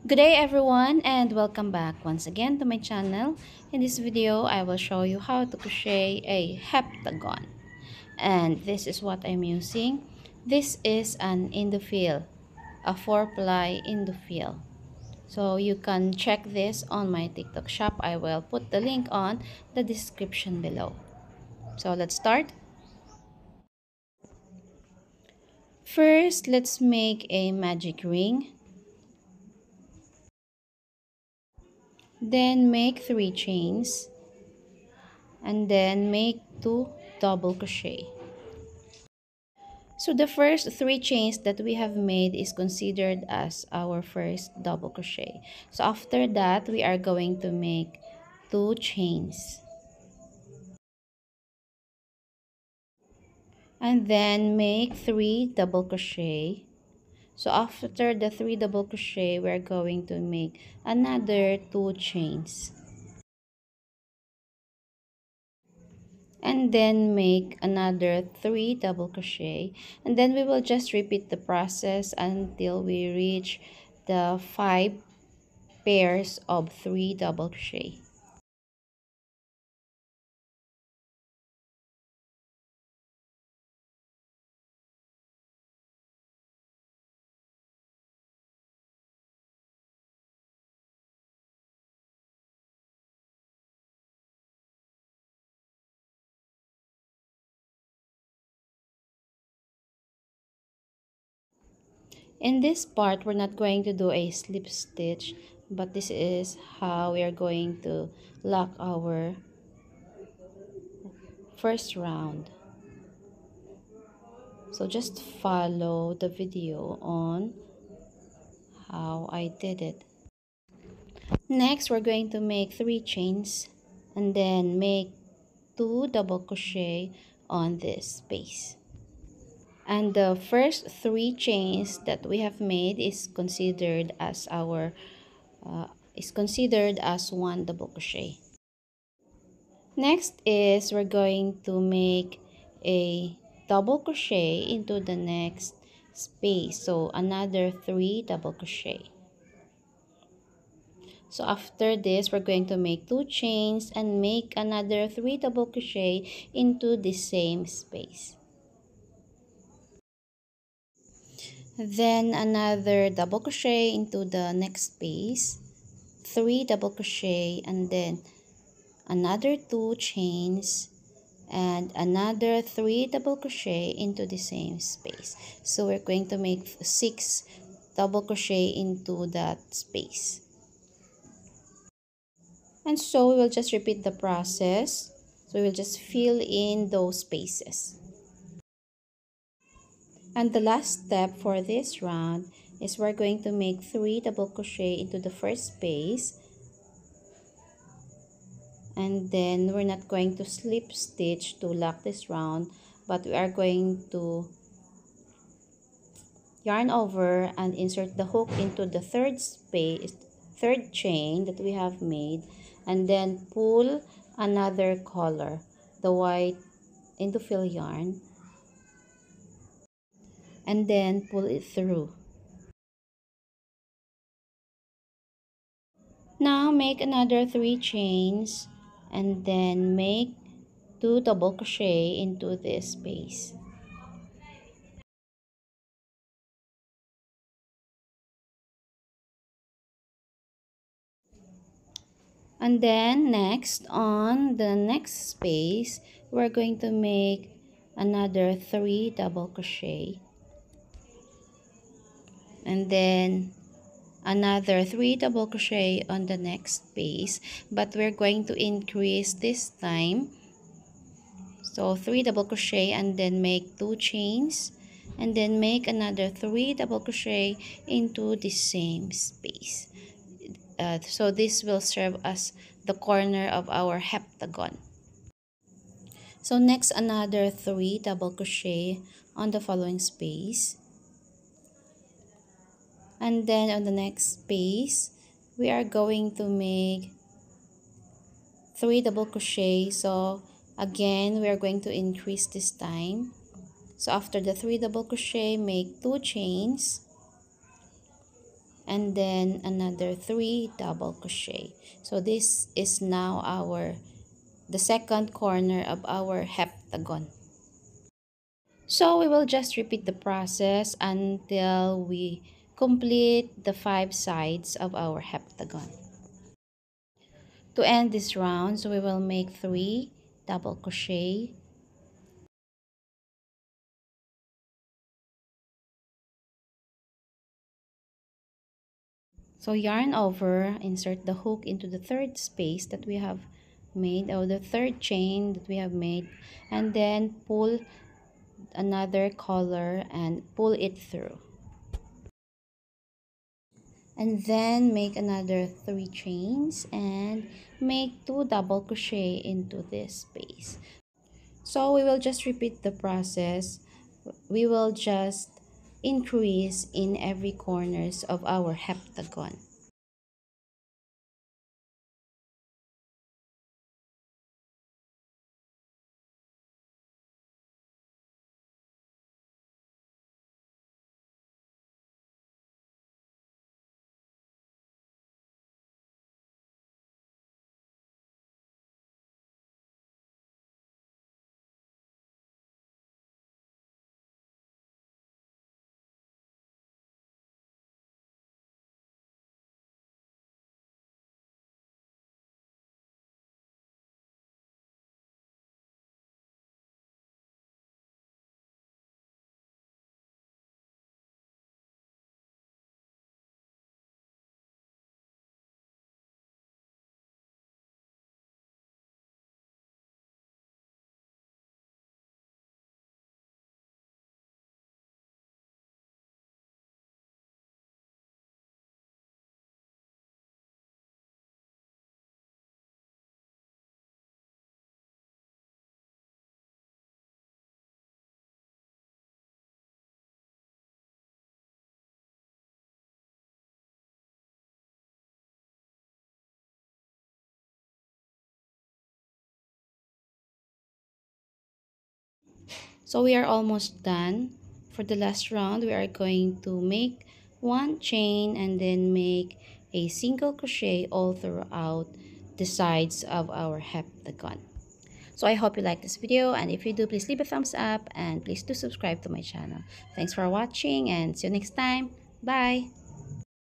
Good day everyone and welcome back once again to my channel. In this video, I will show you how to crochet a heptagon. And this is what I'm using. This is an Indofill, a 4-ply Indofill. So you can check this on my TikTok shop. I will put the link on the description below. So let's start. First, let's make a magic ring. Then make 3 chains. And then make 2 double crochet. So the first 3 chains that we have made is considered as our first double crochet. So after that, we are going to make 2 chains. And then make 3 double crochet. So after the 3 double crochet, we are going to make another 2 chains. And then make another 3 double crochet, and then we will just repeat the process until we reach the 5 pairs of 3 double crochet. In this part, we're not going to do a slip stitch, but this is how we are going to lock our first round. So just follow the video on how I did it. Next, we're going to make 3 chains and then make 2 double crochet on this space. And the first 3 chains that we have made is considered as our one double crochet. Next is we're going to make a double crochet into the next space, so another 3 double crochet. So after this, we're going to make 2 chains and make another 3 double crochet into the same space. Then another double crochet into the next space, 3 double crochet, and then another 2 chains and another 3 double crochet into the same space. So we're going to make 6 double crochet into that space. And so we will just repeat the process. So we will just fill in those spaces. And the last step for this round is we're going to make 3 double crochet into the first space. And then we're not going to slip stitch to lock this round, but we are going to yarn over and insert the hook into the third chain that we have made, and then pull another color, the white Indofill yarn, and then pull it through. Now make another 3 chains and then make 2 double crochet into this space. And then next, on the next space, we're going to make another 3 double crochet. And then another 3 double crochet on the next space, but we're going to increase this time. So 3 double crochet and then make 2 chains and then make another 3 double crochet into the same space. So this will serve as the corner of our heptagon. So next, another 3 double crochet on the following space. And then on the next space, we are going to make 3 double crochet. So again, we are going to increase this time. So after the 3 double crochet, make 2 chains and then another 3 double crochet. So this is now the second corner of our heptagon. So we will just repeat the process until we complete the 5 sides of our heptagon. To end this round, so we will make 3 double crochet. So yarn over, insert the hook into the third space that we have made, or the third chain that we have made, and then pull another color and pull it through. And then make another 3 chains and make 2 double crochet into this space. So we will just repeat the process. We will just increase in every corners of our heptagon. So we are almost done. For the last round, we are going to make 1 chain and then make a single crochet all throughout the sides of our heptagon. So I hope you like this video, and if you do, please leave a thumbs up and please do subscribe to my channel. Thanks for watching and see you next time. Bye!